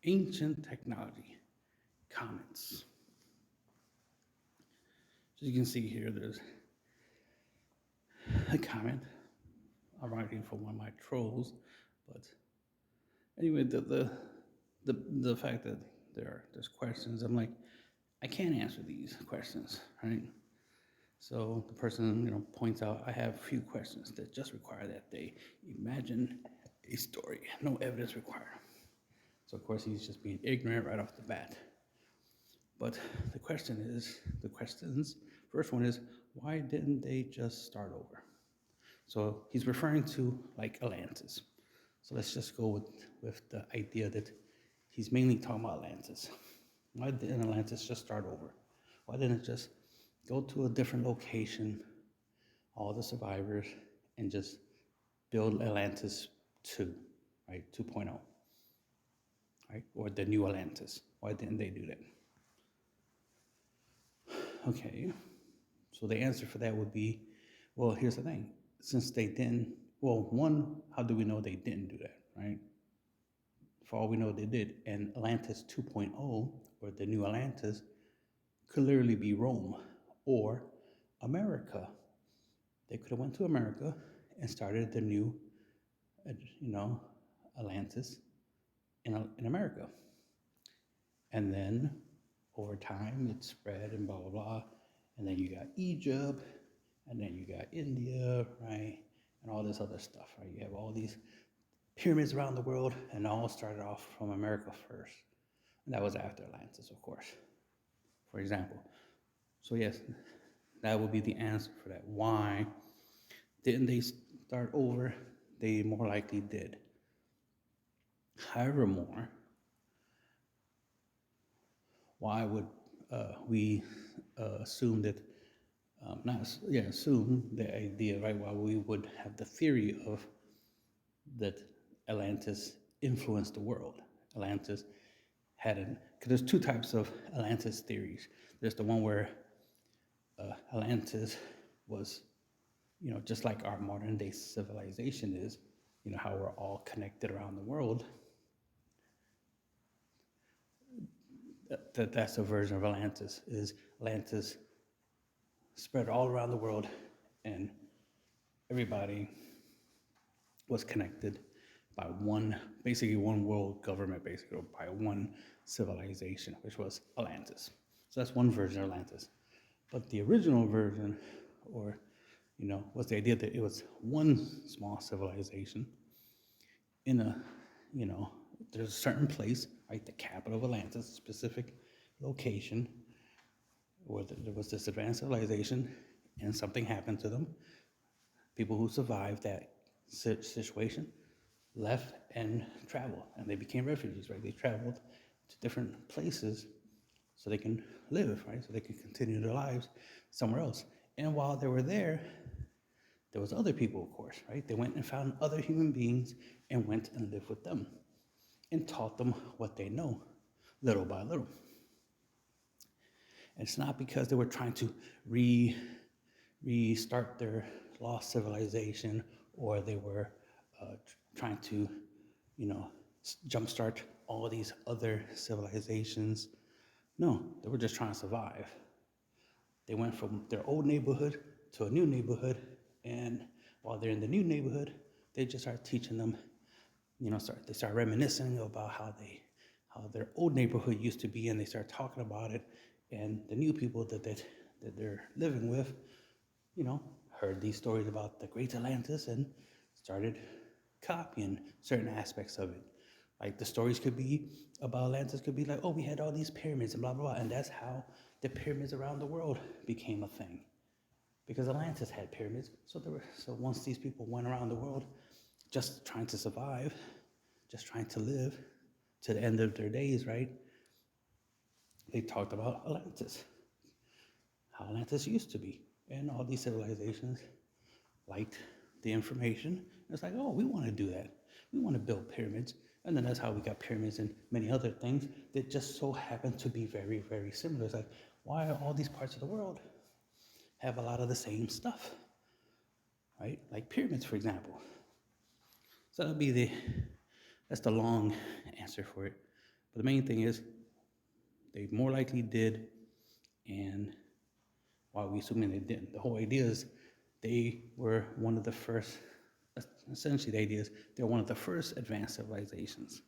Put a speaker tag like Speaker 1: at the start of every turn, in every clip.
Speaker 1: Ancient technology comments. So you can see here, there's a comment I'm writing for one of my trolls, but anyway, the fact that there's questions, I'm like, I can't answer these questions, right? So the person, points out, I have a few questions that just require that they imagine a story, no evidence required. So of course he's just being ignorant right off the bat. But the questions, first one is, why didn't they just start over? So he's referring to like Atlantis. So let's just go with the idea that he's mainly talking about Atlantis. Why didn't Atlantis just start over? Why didn't it just go to a different location, all the survivors, and just build Atlantis 2, right? 2.0, right? Or the new Atlantis. Why didn't they do that? Okay, so the answer for that would be, well, here's the thing. Since they didn't, well, one, how do we know they didn't do that, right? For all we know, they did. And Atlantis 2.0, or the new Atlantis, could literally be Rome or America. They could have went to America and started the new, you know, Atlantis in America. And then over time, it spread and blah, blah, blah. And then you got Egypt, and then you got India, right? And all this other stuff, right? You have all these pyramids around the world, and all started off from America first. And that was after Atlantis, of course, for example. So, yes, that would be the answer for that. Why didn't they start over? They more likely did. However, why would we assume that, assume the idea, right? Why we would have the theory of that Atlantis influenced the world. Atlantis because there's two types of Atlantis theories. There's the one where Atlantis was, just like our modern day civilization is, how we're all connected around the world. That's a version of Atlantis. Is Atlantis spread all around the world, and everybody was connected by basically one world government, basically, or by one civilization, which was Atlantis. So that's one version of Atlantis. But the original version, or was the idea that it was one small civilization in a, there's a certain place, right, the capital of Atlantis, a specific location, where there was this advanced civilization, and something happened to them. People who survived that situation left and traveled, and they became refugees, right? They traveled to different places so they can live, right? So they can continue their lives somewhere else. And while they were there was other people, of course, right? They went and found other human beings and went and lived with them and taught them what they know, little by little. And it's not because they were trying to restart their lost civilization, or they were trying to, jumpstart all these other civilizations. No, they were just trying to survive. They went from their old neighborhood to a new neighborhood, and while they're in the new neighborhood, they just start teaching them, they start reminiscing about how their old neighborhood used to be, and they start talking about it, and the new people that they're living with, heard these stories about the Great Atlantis and started copying certain aspects of it. Like the stories could be about Atlantis, could be like, oh, we had all these pyramids and blah, blah, blah. And that's how the pyramids around the world became a thing. Because Atlantis had pyramids. So once these people went around the world just trying to survive, just trying to live to the end of their days, right? They talked about Atlantis, how Atlantis used to be. And all these civilizations liked the information. It's like, oh, we want to do that. We want to build pyramids. And then that's how we got pyramids and many other things that just so happen to be very, very similar. It's like, why are all these parts of the world have a lot of the same stuff, right? Like pyramids, for example. So that's the long answer for it. But the main thing is they more likely did, and why we assuming they didn't. The whole idea is they were one of the first, essentially the idea is they're one of the first advanced civilizations.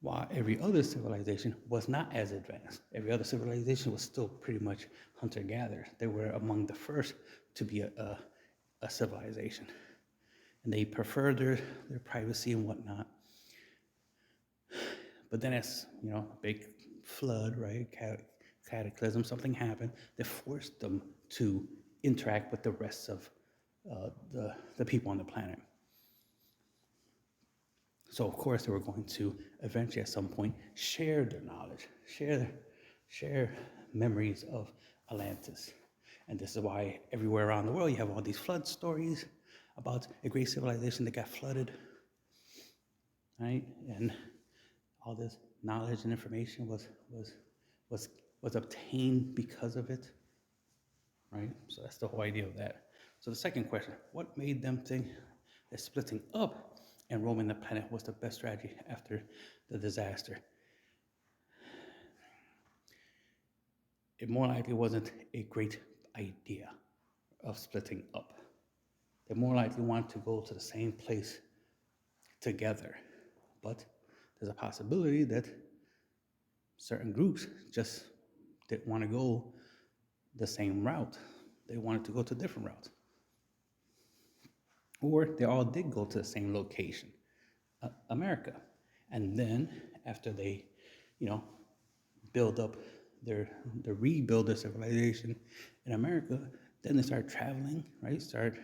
Speaker 1: While every other civilization was not as advanced. Every other civilization was still pretty much hunter-gatherer. They were among the first to be a civilization. And they preferred their privacy and whatnot. But then as, a big flood, right, cataclysm, something happened that forced them to interact with the rest of the people on the planet. So of course they were going to eventually at some point share their knowledge, share memories of Atlantis. And this is why everywhere around the world you have all these flood stories about a great civilization that got flooded, right? And all this knowledge and information was obtained because of it, right? So that's the whole idea of that. So the second question, what made them think that splitting up and roaming the planet was the best strategy after the disaster? It more likely wasn't a great idea of splitting up. They more likely wanted to go to the same place together. But there's a possibility that certain groups just didn't want to go the same route. They wanted to go to different routes. Or they all did go to the same location, America. And then after they, build up rebuild their civilization in America, then they start traveling, right? Start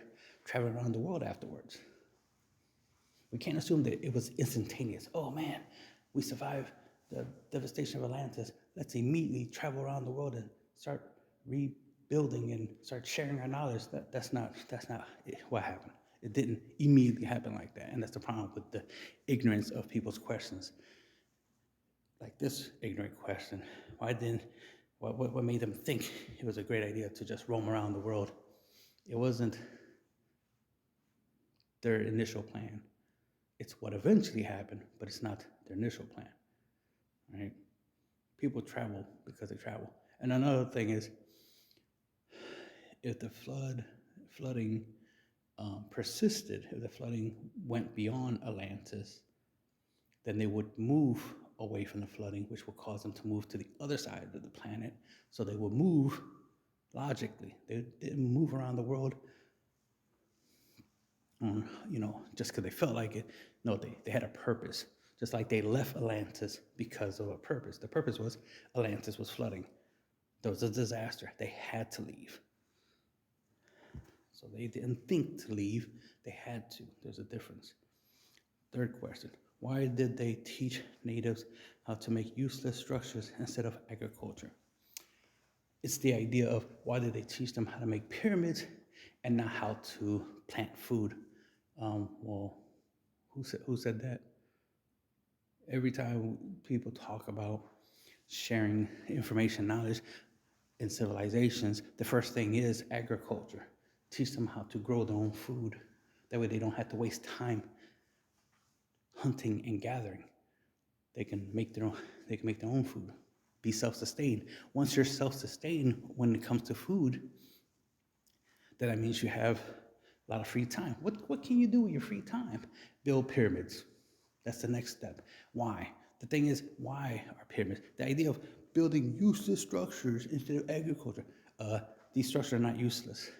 Speaker 1: traveling around the world afterwards. We can't assume that it was instantaneous. Oh man, we survived the devastation of Atlantis. Let's immediately travel around the world and start rebuilding and start sharing our knowledge. That's not what happened. It didn't immediately happen like that. And that's the problem with the ignorance of people's questions. Like this ignorant question, what made them think it was a great idea to just roam around the world? It wasn't their initial plan. It's what eventually happened, but it's not their initial plan, right? People travel because they travel. And another thing is, if the flooding persisted, if the flooding went beyond Atlantis, then they would move away from the flooding, which would cause them to move to the other side of the planet. So they would move logically. They didn't move around the world, just because they felt like it. No, they had a purpose. Just like they left Atlantis because of a purpose. The purpose was Atlantis was flooding. There was a disaster. They had to leave. So they didn't think to leave. They had to. There's a difference. Third question. Why did they teach natives how to make useless structures instead of agriculture? It's the idea of why did they teach them how to make pyramids and not how to plant food? Who said that? Every time people talk about sharing information, knowledge in civilizations, the first thing is agriculture. Teach them how to grow their own food. That way they don't have to waste time hunting and gathering. They can make their own food. Be self-sustained. Once you're self-sustained when it comes to food, then that means you have a lot of free time. What can you do with your free time? Build pyramids. That's the next step. Why? The thing is, why are pyramids? The idea of building useless structures instead of agriculture. These structures are not useless.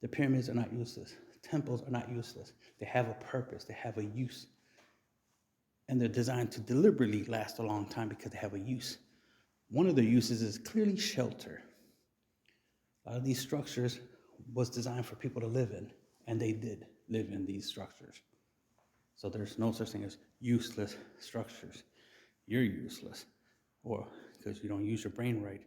Speaker 1: The pyramids are not useless. Temples are not useless. They have a purpose. They have a use. And they're designed to deliberately last a long time because they have a use. One of their uses is clearly shelter. A lot of these structures was designed for people to live in, and they did live in these structures. So there's no such thing as useless structures. You're useless, or because you don't use your brain right.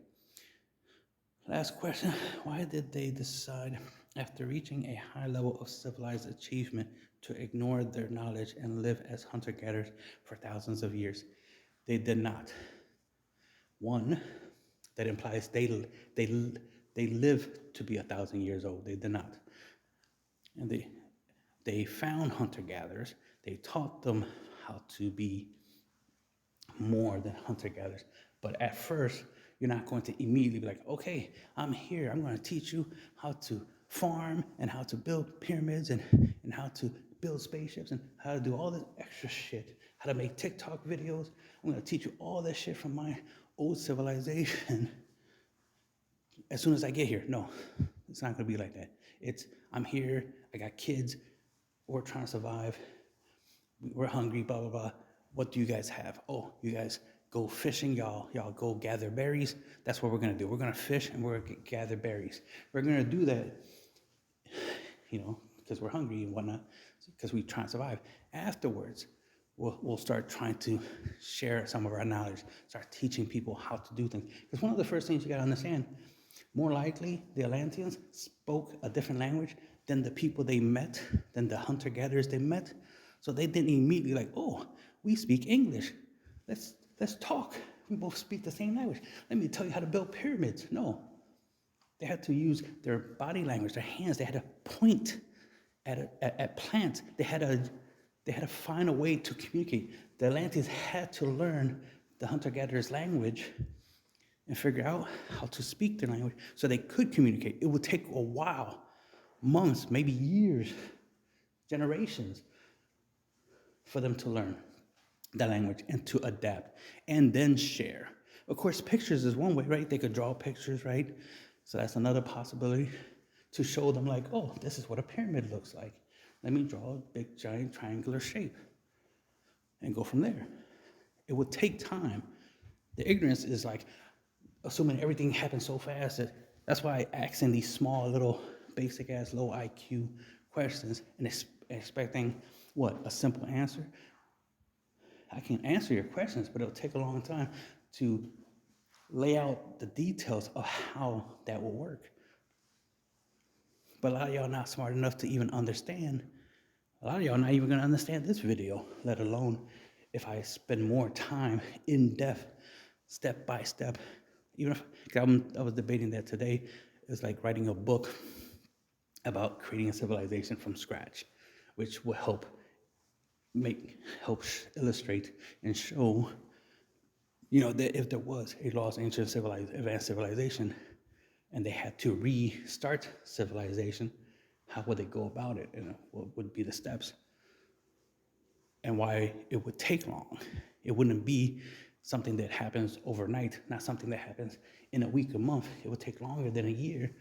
Speaker 1: Last question, why did they decide after reaching a high level of civilized achievement to ignore their knowledge and live as hunter-gatherers for thousands of years? They did not. One, that implies they live to be 1,000 years old. They did not. And they found hunter-gatherers. They taught them how to be more than hunter-gatherers. But at first, you're not going to immediately be like, okay, I'm here. I'm going to teach you how to farm and how to build pyramids and how to build spaceships and how to do all this extra shit, how to make TikTok videos. I'm going to teach you all this shit from my old civilization as soon as I get here. No, it's not going to be like that. It's, I'm here, I got kids, we're trying to survive, we're hungry, blah, blah, blah. What do you guys have? Oh, you guys go fishing, y'all go gather berries. That's what we're going to do. We're going to fish and we're going to gather berries. We're going to do that, because we're hungry and whatnot, because we try to survive. Afterwards, we'll start trying to share some of our knowledge, start teaching people how to do things. Because one of the first things you got to understand, more likely the Atlanteans spoke a different language than the people they met, than the hunter-gatherers they met. So they didn't immediately like, oh, we speak English. Let's talk. We both speak the same language. Let me tell you how to build pyramids. No. They had to use their body language, their hands. They had to point at plants. They had to find a way to communicate. The Atlanteans had to learn the hunter-gatherers' language and figure out how to speak their language so they could communicate. It would take a while, months, maybe years, generations, for them to learn that language and to adapt and then share. Of course, pictures is one way, right? They could draw pictures, right? So that's another possibility to show them like, oh, this is what a pyramid looks like. Let me draw a big, giant, triangular shape and go from there. It would take time. The ignorance is like assuming everything happens so fast. That's why I ask in these small, little, basic-ass, low IQ questions and expecting, what, a simple answer? I can answer your questions, but it'll take a long time to lay out the details of how that will work. But a lot of y'all not smart enough to even understand. A lot of y'all not even going to understand this video, let alone if I spend more time in depth, step by step. Even if I was debating that today, it's like writing a book about creating a civilization from scratch, which will help illustrate and show, that if there was a lost ancient advanced civilization and they had to restart civilization, how would they go about it? And what would be the steps? And why it would take long. It wouldn't be something that happens overnight, not something that happens in a week, a month. It would take longer than a year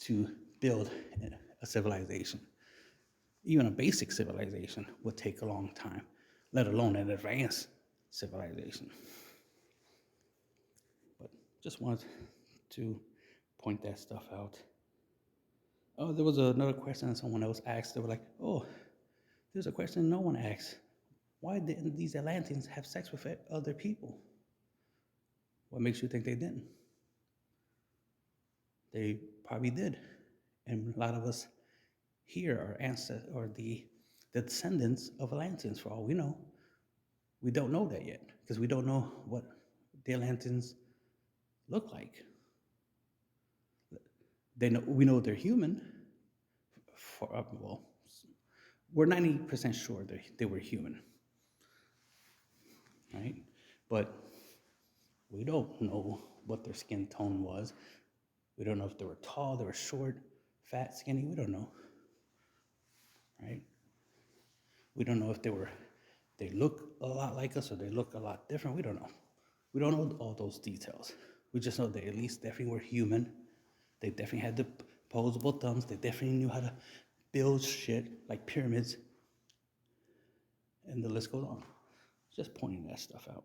Speaker 1: to build a civilization. Even a basic civilization would take a long time, let alone an advanced civilization. But just wanted to point that stuff out. Oh, there was another question that someone else asked. They were like, oh, there's a question no one asked. Why didn't these Atlanteans have sex with other people? What makes you think they didn't? They probably did. And a lot of us here are ancestors or the descendants of Atlanteans, for all we know. We don't know that yet because we don't know what the Atlanteans look like. We know they're human. We're 90% sure they were human, right? But we don't know what their skin tone was. We don't know if they were tall, they were short, fat, skinny. We don't know, right? We don't know if they look a lot like us or they look a lot different. We don't know. We don't know all those details. We just know they at least definitely were human. They definitely had the opposable thumbs. They definitely knew how to build shit like pyramids. And the list goes on. Just pointing that stuff out.